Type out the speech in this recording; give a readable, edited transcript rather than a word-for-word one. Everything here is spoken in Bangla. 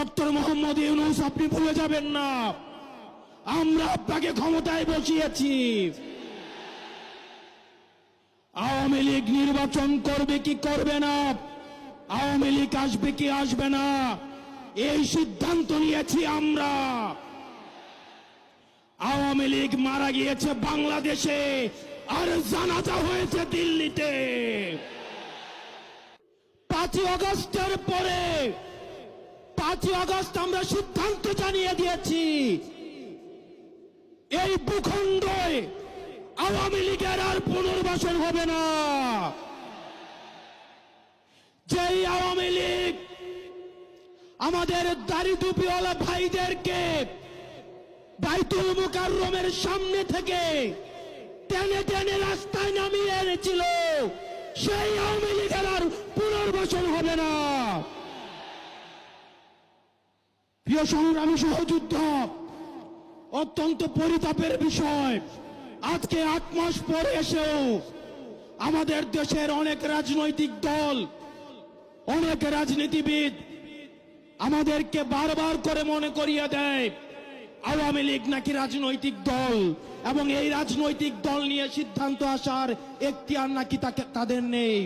ডক্টর মোহাম্মদ ইউনূস আপনি ভুলে যাবেন না, আমরা আপনাকে ক্ষমতায় বসিয়েছি। আওয়ামী লীগ নির্বাচন করবে কি করবে না, আওয়ামী লীগ আসবে কি আসবে না, এই সিদ্ধান্ত নিয়েছি আমরা। আওয়ামী লীগ মারা গিয়েছে বাংলাদেশে, আর জানাজা হয়েছে দিল্লিতে। 5ই আগস্টের পরে 5ই আগস্ট আমরা সিদ্ধান্ত জানিয়ে দিয়েছি, এই ভূখণ্ডে আওয়ামী লীগের আর পুনর্বাসন হবে না। যেই আওয়ামী লীগ আমাদের দাড়ি টুপিওয়ালা ভাইদেরকে বাইতুল মুকাররমের সামনে থেকে টেনে টেনে রাস্তায় নামিয়ে এনেছিল, সেই আওয়ামী লীগের আর পুনর্বাসন হবে না। প্রিয় সংগ্রামী সহযোদ্ধা, অত্যন্ত পরিতাপের বিষয়, আজকে 8 মাস পরে এসেও আমাদের দেশের অনেক রাজনৈতিক দল, অনেক রাজনীতিবিদ আমাদেরকে বারবার করে মনে করিয়ে দেয় আওয়ামী লীগ নাকি রাজনৈতিক দল, এবং এই রাজনৈতিক দল নিয়ে সিদ্ধান্ত আসার এখতিয়ার নাকি তাদের নেই।